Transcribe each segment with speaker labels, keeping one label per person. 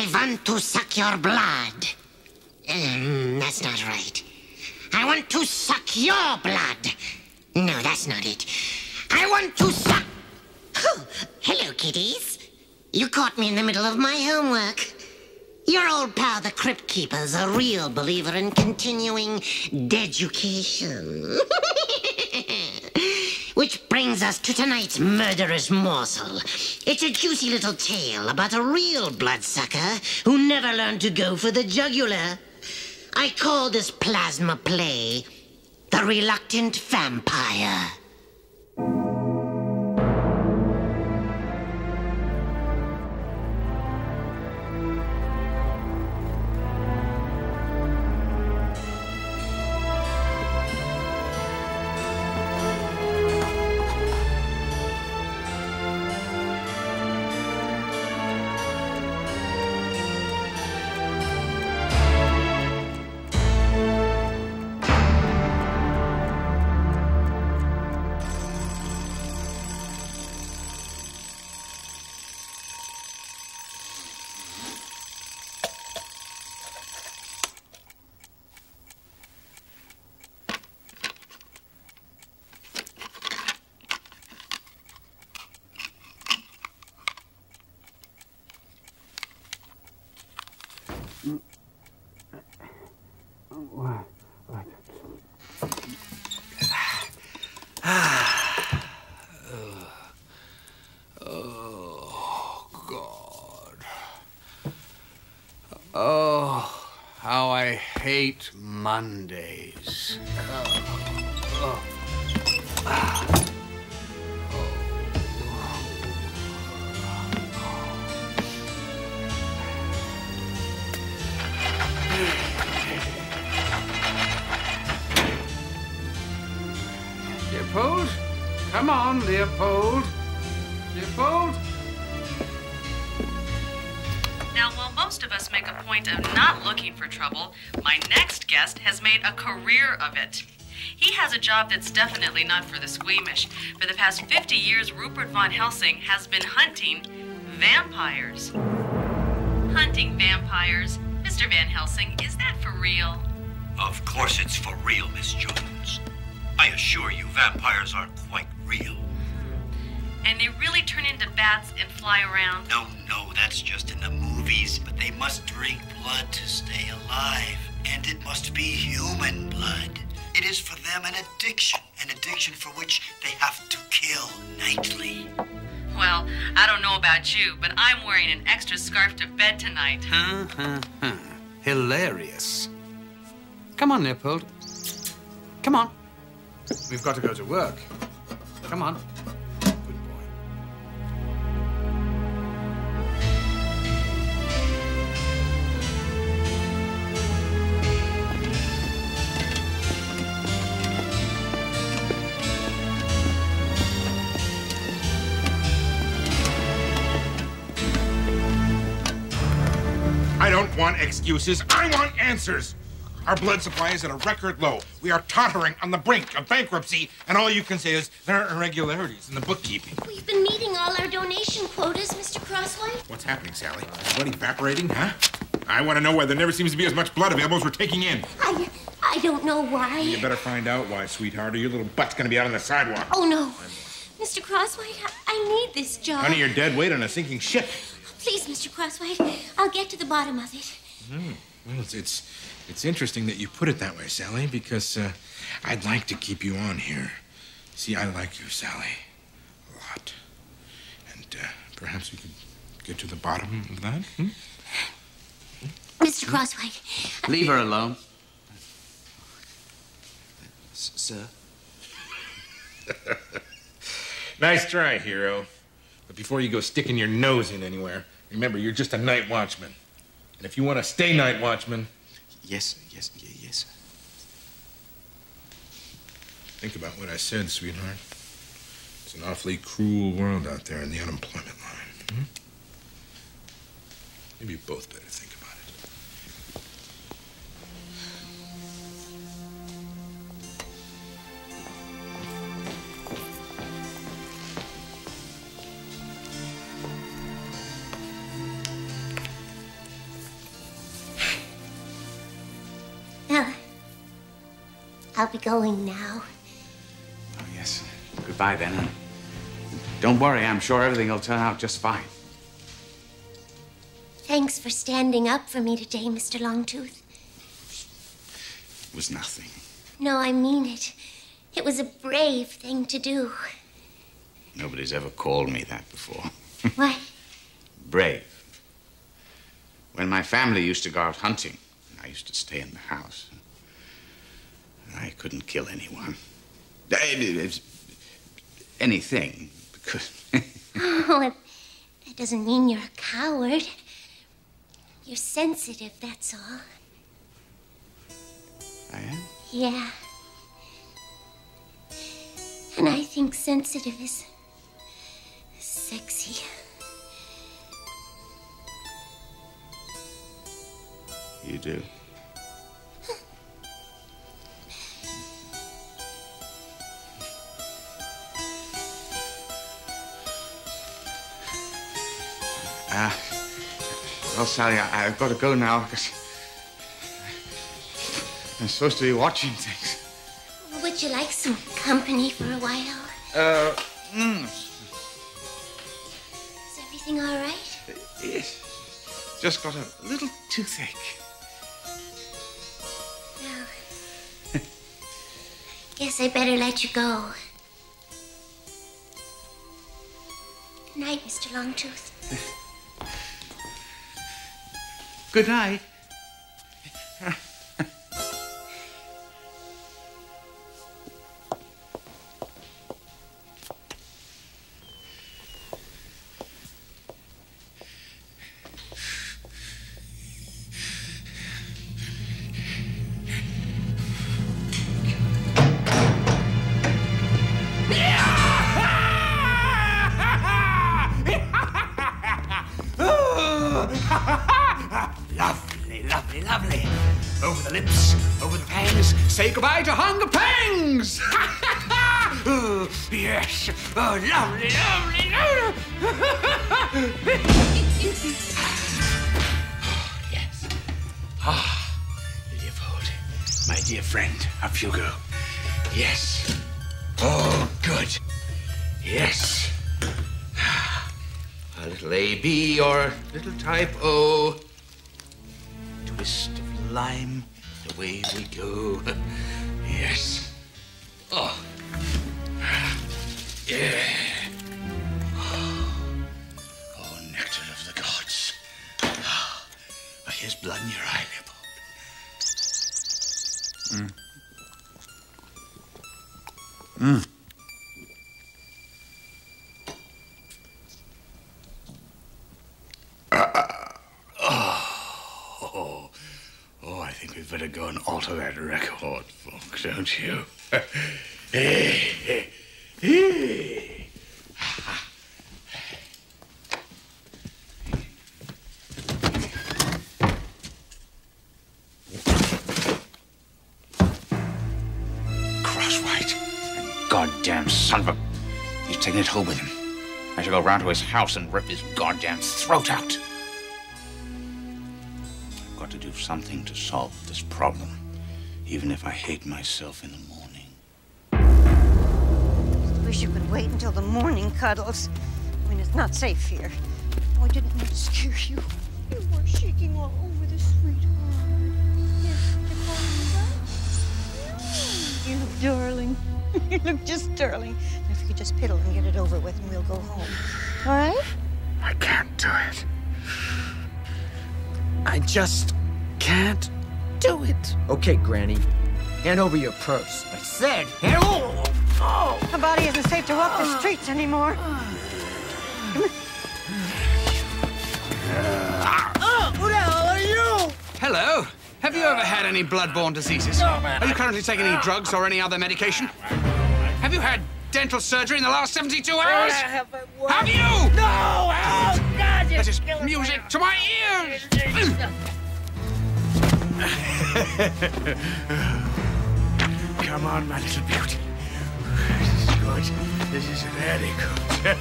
Speaker 1: I want to suck your blood. That's not right. I want to suck your blood. No, that's not it. I want to suck... Oh, hello, kiddies. You caught me in the middle of my homework. Your old pal, the Crypt Keeper's a real believer in continuing deducation. Which brings us to tonight's murderous morsel. It's a juicy little tale about a real bloodsucker who never learned to go for the jugular. I call this plasma play The Reluctant Vampire.
Speaker 2: Oh, God. Oh, how I hate Mondays. Leopold? Come on, Leopold. Leopold?
Speaker 3: Now, while most of us make a point of not looking for trouble, my next guest has made a career of it. He has a job that's definitely not for the squeamish. For the past 50 years, Rupert von Helsing has been hunting vampires. Hunting vampires. Mr. Van Helsing, is that for real?
Speaker 4: Of course it's for real, Miss Jones. I assure you, vampires are quite real.
Speaker 3: And they really turn into bats and fly around?
Speaker 4: No, that's just in the movies. But they must drink blood to stay alive. And it must be human blood. It is for them an addiction for which they have to kill nightly.
Speaker 3: Well, I don't know about you, but I'm wearing an extra scarf to bed tonight.
Speaker 2: Hilarious. Come on, Leopold. Come on. We've got to go to work. Come on. Good boy.
Speaker 5: I don't want excuses. I want answers. Our blood supply is at a record low. We are tottering on the brink of bankruptcy, and all you can say is there are irregularities in the bookkeeping.
Speaker 6: We've been meeting all our donation quotas, Mr. Crosswhite.
Speaker 5: What's happening, Sally? Is blood evaporating, huh? I want to know why there never seems to be as much blood available as we're taking in.
Speaker 6: I don't know why.
Speaker 5: You better find out why, sweetheart, or your little butt's gonna be out on the sidewalk.
Speaker 6: Oh, no. Mr. Crosswhite, I need this job.
Speaker 5: Honey, you're dead weight on a sinking ship.
Speaker 6: Please, Mr. Crosswhite, I'll get to the bottom of it.
Speaker 5: Well, it's interesting that you put it that way, Sally, because I'd like to keep you on here. See, I like you, Sally, a lot. And perhaps we could get to the bottom of that,
Speaker 6: Mr. Crosswhite.
Speaker 2: Leave her alone.
Speaker 7: Sir?
Speaker 5: Nice try, hero. But before you go sticking your nose in anywhere, remember, you're just a night watchman. And if you want to stay night watchman...
Speaker 7: Yes.
Speaker 5: Think about what I said, sweetheart. It's an awfully cruel world out there in the unemployment line. Maybe you both better think about it.
Speaker 6: I'll be going now.
Speaker 8: Oh, yes. Goodbye, then. Don't worry, I'm sure everything will turn out just fine.
Speaker 6: Thanks for standing up for me today, Mr. Longtooth.
Speaker 8: It was nothing.
Speaker 6: No, I mean it. It was a brave thing to do.
Speaker 8: Nobody's ever called me that before.
Speaker 6: What?
Speaker 8: Brave. When my family used to go out hunting, I used to stay in the house. I couldn't kill anyone. Anything, because...
Speaker 6: Oh, that doesn't mean you're a coward. You're sensitive, that's all.
Speaker 8: I am?
Speaker 6: Yeah. And I think sensitive is sexy.
Speaker 8: You do? Well, Sally, I've got to go now because I'm supposed to be watching things.
Speaker 6: Would you like some company for a while? Is everything all right?
Speaker 8: Yes. Just got a little toothache.
Speaker 6: Well, guess I better let you go. Good night, Mr. Longtooth.
Speaker 8: Good night.
Speaker 2: Lovely, lovely, lovely. Over the lips, over the fangs. Say goodbye to hunger pangs. Oh, yes. Oh, lovely, lovely, lovely. Oh, yes. Ah, Leopold, my dear friend, up you go. Yes. Oh, good. Yes. A little A-B or a little type O. Twist of lime, the way we go. Yes. Oh. Yeah. Oh, nectar of the gods. Oh, here's blood in your eye, Leopold. Oh, I think we'd better go and alter that record, folk, don't you? Crosswhite, goddamn son of a... He's taking it home with him. I shall go round to his house and rip his goddamn throat out. I've got to do something to solve this problem, even if I hate myself in the morning.
Speaker 9: I wish you could wait until the morning, Cuddles. I mean, it's not safe here. Oh, I didn't mean to scare you. You were shaking all over the sweetheart. Yes, you're calling me back? You look darling. You look just darling. Now, if you could just piddle and get it over with, and we'll go home. All right?
Speaker 2: I can't do it. I just can't do it.
Speaker 10: Okay, Granny. Hand over your purse. I said, hand over. Oh.
Speaker 9: The body isn't safe to walk the streets anymore.
Speaker 10: Who the hell are you?
Speaker 2: Hello. Have you ever had any blood-borne diseases?
Speaker 10: No, man.
Speaker 2: Are you currently taking any drugs or any other medication? Have you had dental surgery in the last 72 hours? Have you?
Speaker 10: No! Oh, God!
Speaker 2: That is music to my ears! Come on, my little beauty. This is good. This is very good.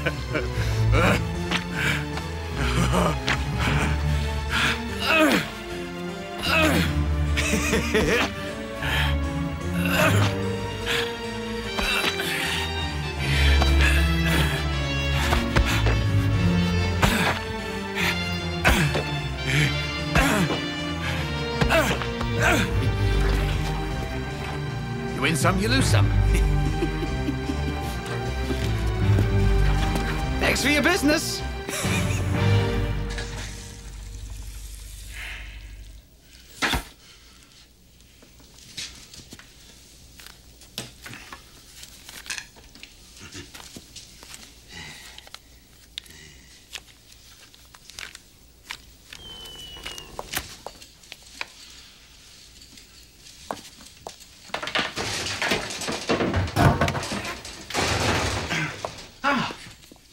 Speaker 2: You win some, you lose some. Thanks for your business.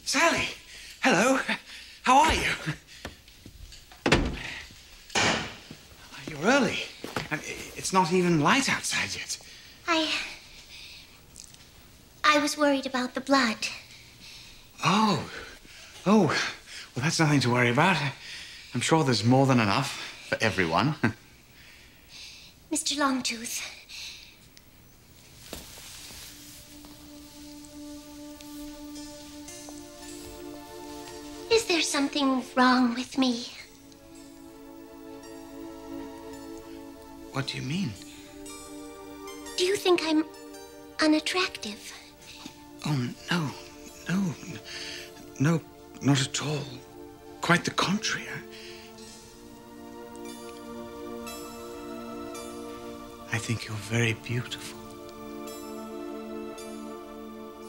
Speaker 2: Sally, hello. How are you? You're early. It's not even light outside yet.
Speaker 6: I was worried about the blood.
Speaker 2: Oh. Well, that's nothing to worry about. I'm sure there's more than enough for everyone.
Speaker 6: Mr. Longtooth. Is there something wrong with me?
Speaker 2: What do you mean?
Speaker 6: Do you think I'm unattractive?
Speaker 2: Oh, no, not at all. Quite the contrary. I think you're very beautiful.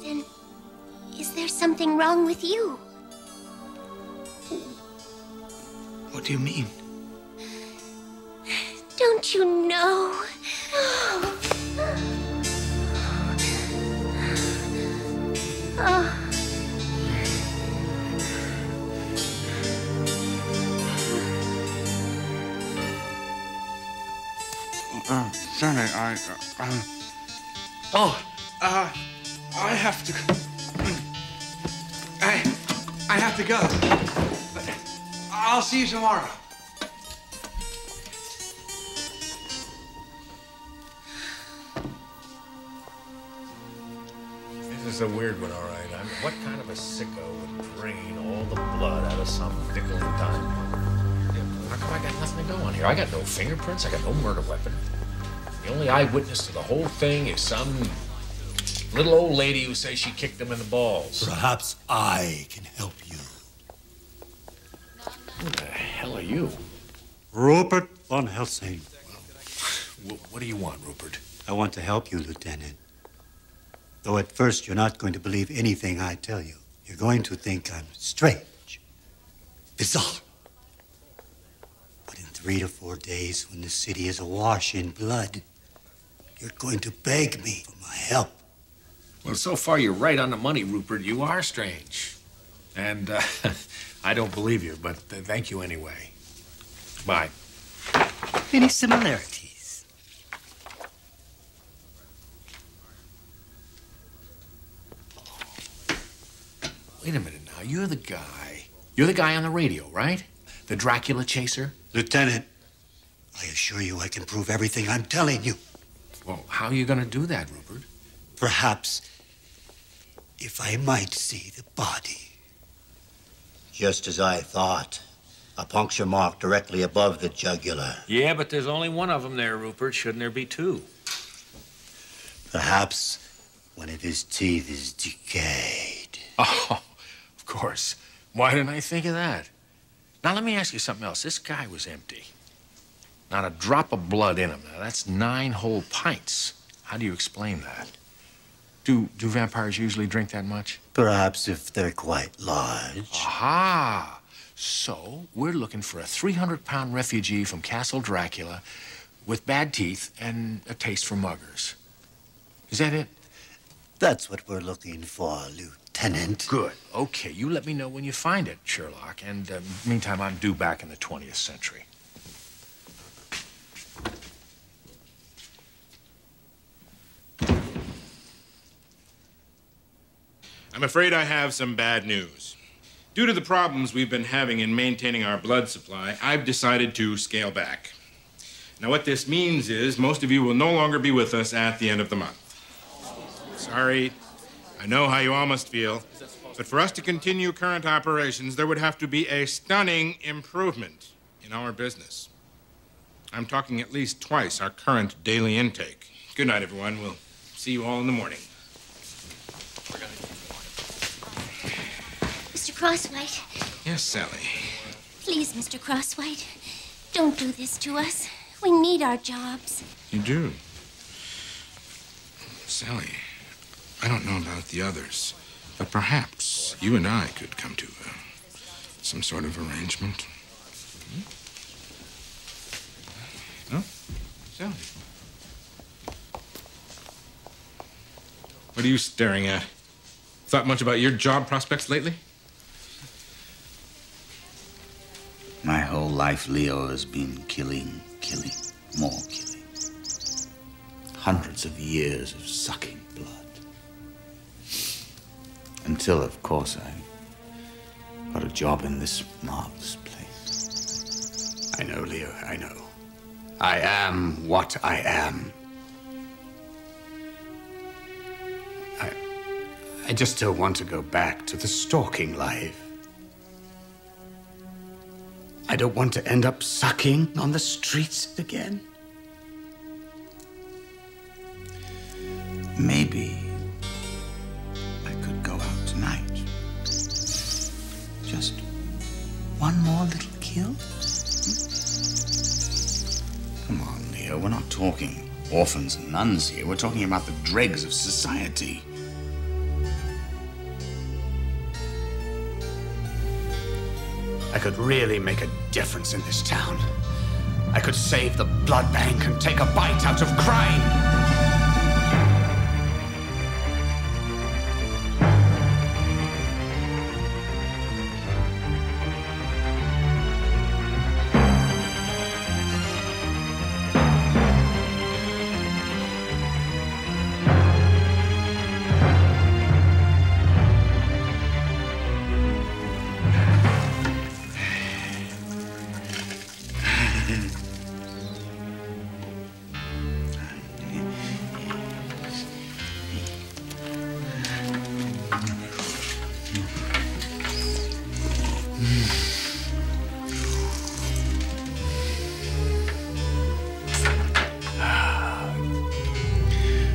Speaker 6: Then, is there something wrong with you?
Speaker 2: What do you mean?
Speaker 6: Don't you know?
Speaker 2: Sally, I have to. I have to go. I'll see you tomorrow.
Speaker 11: This is a weird one, all right. I mean, what kind of a sicko would drain all the blood out of some nickel and dime? How come I got nothing to go on here? I got no fingerprints. I got no murder weapon. The only eyewitness to the whole thing is some little old lady who says she kicked him in the balls.
Speaker 12: Perhaps I can help you.
Speaker 11: Who the hell are you?
Speaker 12: Rupert von Helsing.
Speaker 11: What do you want, Rupert?
Speaker 12: I want to help you, Lieutenant. Though at first you're not going to believe anything I tell you. You're going to think I'm strange, bizarre. But in 3 to 4 days, when the city is awash in blood, you're going to beg me for my help.
Speaker 11: Well, so far you're right on the money, Rupert. You are strange. And I don't believe you, but thank you anyway. Bye.
Speaker 12: Any similarities?
Speaker 11: Wait a minute now. You're the guy on the radio, right? The Dracula chaser?
Speaker 12: Lieutenant, I assure you I can prove everything I'm telling you.
Speaker 11: Well, how are you going to do that, Rupert?
Speaker 12: Perhaps if I might see the body.
Speaker 13: Just as I thought. A puncture mark directly above the jugular.
Speaker 11: Yeah, but there's only one of them there, Rupert. Shouldn't there be two?
Speaker 12: Perhaps one of his teeth is decayed.
Speaker 11: Oh, of course. Why didn't I think of that? Now, let me ask you something else. This guy was empty. Not a drop of blood in him. Now, that's 9 whole pints. How do you explain that? Do vampires usually drink that much?
Speaker 12: Perhaps if they're quite large.
Speaker 11: Aha! So, we're looking for a 300-pound refugee from Castle Dracula with bad teeth and a taste for muggers. Is that it?
Speaker 12: That's what we're looking for, Lieutenant.
Speaker 11: Good. Okay, you let me know when you find it, Sherlock. And meantime, I'm due back in the 20th century.
Speaker 5: I'm afraid I have some bad news. Due to the problems we've been having in maintaining our blood supply, I've decided to scale back. Now, what this means is most of you will no longer be with us at the end of the month. Sorry, I know how you all must feel, but for us to continue current operations, there would have to be a stunning improvement in our business. I'm talking at least twice our current daily intake. Good night, everyone. We'll see you all in the morning.
Speaker 6: Mr. Crosswhite.
Speaker 5: Yes, Sally.
Speaker 6: Please, Mr. Crosswhite, don't do this to us. We need our jobs.
Speaker 5: You do? Sally, I don't know about the others, but perhaps you and I could come to some sort of arrangement. No? Sally? What are you staring at? Thought much about your job prospects lately?
Speaker 8: My whole life, Leo, has been killing, more killing. Hundreds of years of sucking blood. Until, of course, I got a job in this marvelous place. I know, Leo, I know. I am what I am. I just don't want to go back to the stalking life. I don't want to end up sucking on the streets again. Maybe I could go out tonight. Just one more little kill? Come on, Leo, we're not talking orphans and nuns here. We're talking about the dregs of society. I could really make a difference in this town. I could save the blood bank and take a bite out of crime.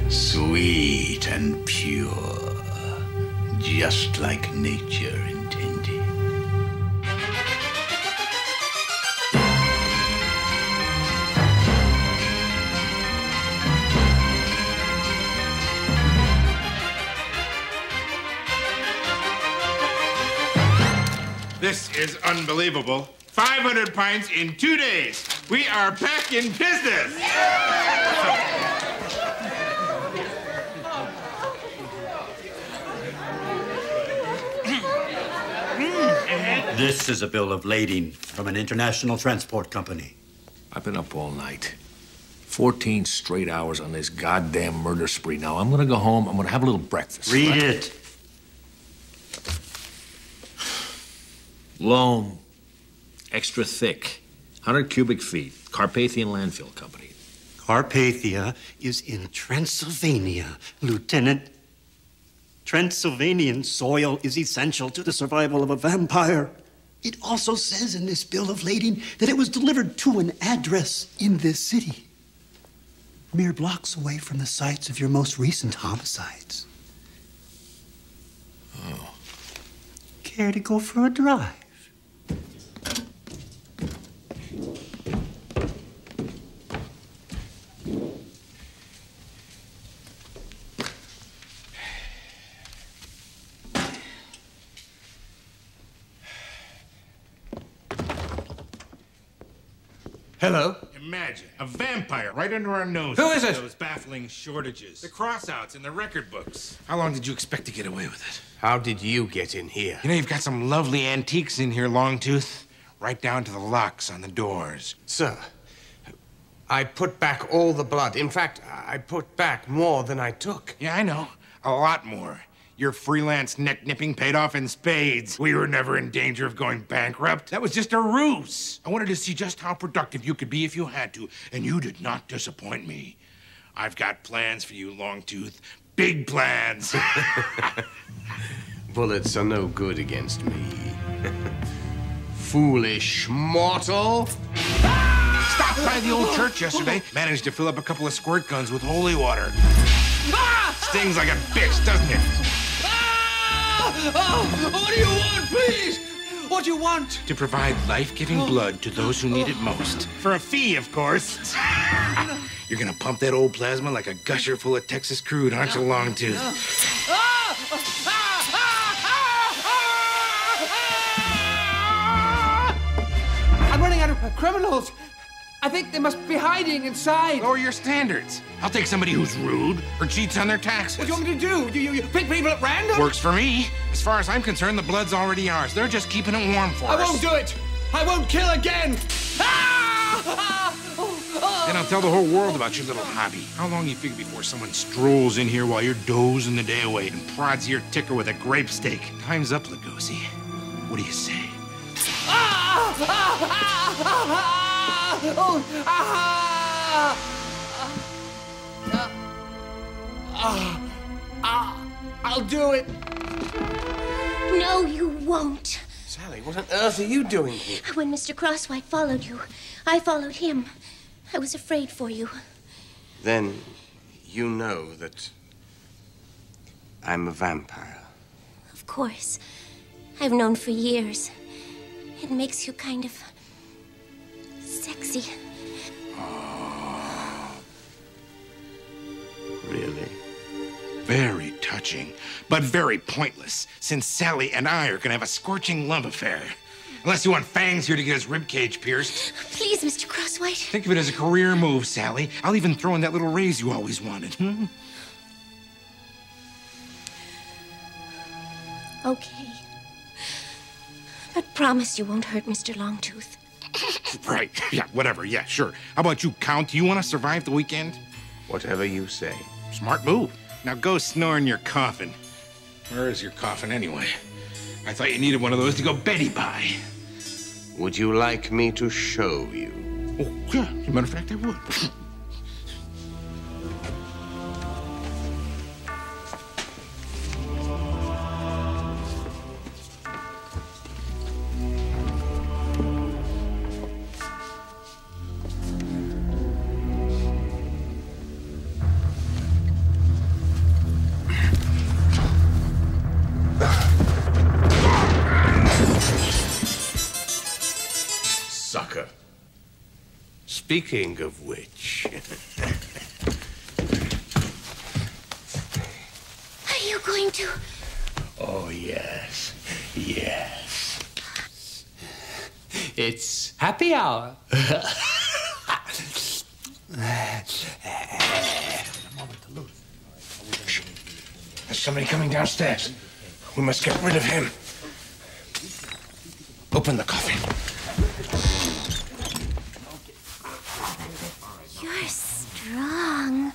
Speaker 8: Sweet and pure, just like nature intended.
Speaker 5: This is unbelievable. 500 pints in 2 days. We are back in business.
Speaker 12: This is a bill of lading from an international transport company.
Speaker 11: I've been up all night. 14 straight hours on this goddamn murder spree. Now, I'm gonna go home. I'm gonna have a little breakfast.
Speaker 12: Read it.
Speaker 11: Loam. Extra thick. 100 cubic feet. Carpathian Landfill Company.
Speaker 12: Carpathia is in Transylvania, Lieutenant. Transylvanian soil is essential to the survival of a vampire. It also says in this bill of lading that it was delivered to an address in this city, mere blocks away from the sites of your most recent homicides.
Speaker 11: Oh.
Speaker 12: Care to go for a drive?
Speaker 2: Hello?
Speaker 5: Imagine a vampire right under our noses.
Speaker 2: Who is it?
Speaker 5: Those baffling shortages. The crossouts in the record books. How long did you expect to get away with it?
Speaker 2: How did you get in here?
Speaker 5: You know, you've got some lovely antiques in here, Longtooth. Right down to the locks on the doors.
Speaker 2: Sir, I put back all the blood. In fact, I put back more than I took.
Speaker 5: Yeah, I know. A lot more. Your freelance neck-nipping paid off in spades. We were never in danger of going bankrupt. That was just a ruse. I wanted to see just how productive you could be if you had to, and you did not disappoint me. I've got plans for you, Longtooth. Big plans.
Speaker 14: Bullets are no good against me. Foolish mortal.
Speaker 5: Stopped by the old church yesterday. Managed to fill up a couple of squirt guns with holy water. Stings like a bitch, doesn't it?
Speaker 2: Oh, what do you want, please? What do you want?
Speaker 5: To provide life-giving blood to those who need it most. For a fee, of course. You're gonna pump that old plasma like a gusher full of Texas crude, aren't you, Longtooth?
Speaker 2: I'm running out of criminals. I think they must be hiding inside.
Speaker 5: Lower your standards. I'll take somebody who's rude or cheats on their taxes.
Speaker 2: What do you want me to do? You pick people at random?
Speaker 5: Works for me. As far as I'm concerned, the blood's already ours. They're just keeping it warm for us.
Speaker 2: I won't do it. I won't kill again.
Speaker 5: Then I'll tell the whole world about your little hobby. How long do you figure before someone strolls in here while you're dozing the day away and prods your ticker with a grape stake? Time's up, Lugosi. What do you say?
Speaker 2: I'll do it.
Speaker 6: No, you won't.
Speaker 14: Sally, what on earth are you doing here?
Speaker 6: When Mr. Crosswhite followed you, I followed him. I was afraid for you.
Speaker 14: Then you know that I'm a vampire.
Speaker 6: Of course. I've known for years. It makes you kind of sexy.
Speaker 14: Really?
Speaker 5: Very touching, but very pointless, since Sally and I are gonna have a scorching love affair. Unless you want Fangs here to get his ribcage pierced.
Speaker 6: Please, Mr. Crosswhite.
Speaker 5: Think of it as a career move, Sally. I'll even throw in that little raise you always wanted.
Speaker 6: Okay. But promise you won't hurt Mr. Longtooth.
Speaker 5: Right, yeah, whatever, yeah, sure. How about you, Count? Do you want to survive the weekend?
Speaker 14: Whatever you say.
Speaker 5: Smart move. Now go snore in your coffin. Where is your coffin, anyway? I thought you needed one of those to go Betty by.
Speaker 14: Would you like me to show you?
Speaker 5: Oh, yeah. As a matter of fact, I would.
Speaker 14: Sucker. Speaking of which...
Speaker 6: Are you going to...
Speaker 14: Oh, yes. Yes. It's happy hour.
Speaker 5: There's somebody coming downstairs. We must get rid of him. Open the coffin.
Speaker 6: You're strong.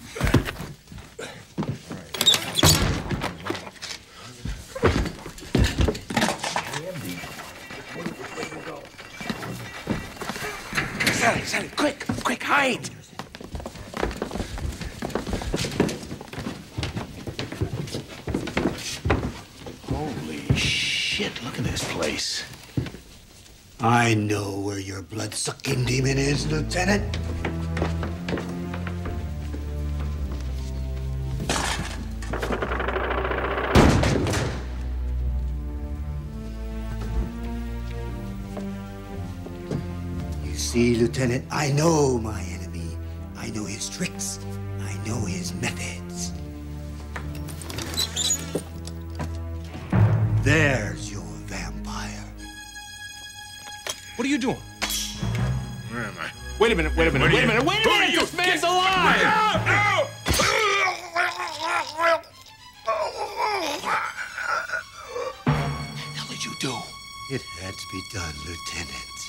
Speaker 5: Sally, quick, hide!
Speaker 14: Holy shit, look at this place.
Speaker 12: I know where your blood-sucking demon is, Lieutenant. You see, Lieutenant, I know my enemy. I know his tricks. I know his methods. There's your vampire.
Speaker 5: What are you doing? Where am I? Wait a minute. This man's alive!
Speaker 12: What the hell did you do? It had to be done, Lieutenant.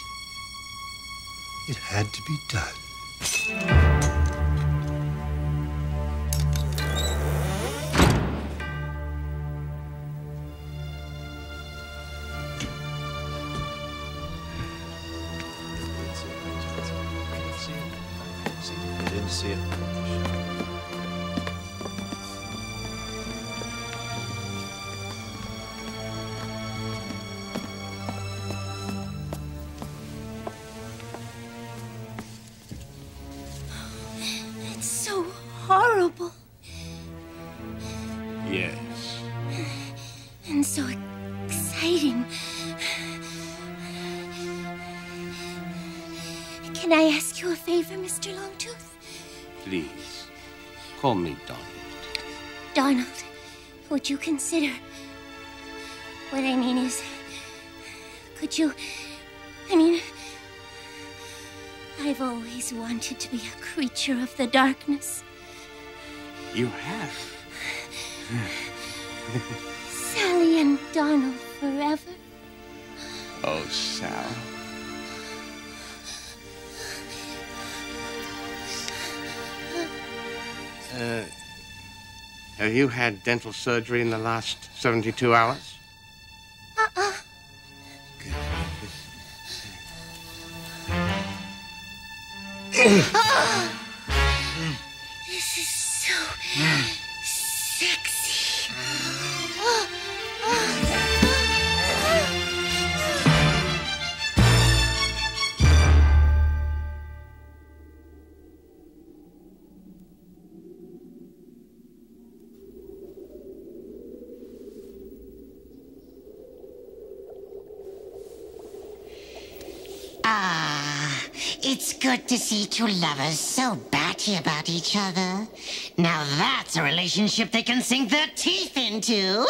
Speaker 12: It had to be done.
Speaker 7: See you.
Speaker 6: It's so horrible.
Speaker 8: Yes.
Speaker 6: And so exciting. Can I ask you a favor, Mr. Longtooth?
Speaker 8: Please, call me Donald.
Speaker 6: Donald, would you consider... What I mean is... Could you... I've always wanted to be a creature of the darkness.
Speaker 8: You have?
Speaker 6: Sally and Donald forever.
Speaker 8: Oh, Sal. Have you had dental surgery in the last 72 hours?
Speaker 6: This is so sexy.
Speaker 1: It's good to see two lovers so batty about each other. Now that's a relationship they can sink their teeth into.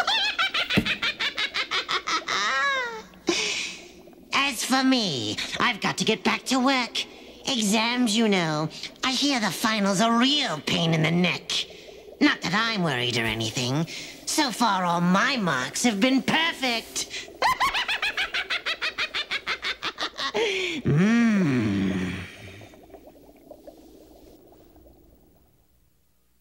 Speaker 1: As for me, I've got to get back to work. Exams, you know. I hear the finals are a real pain in the neck. Not that I'm worried or anything. So far, all my marks have been perfect.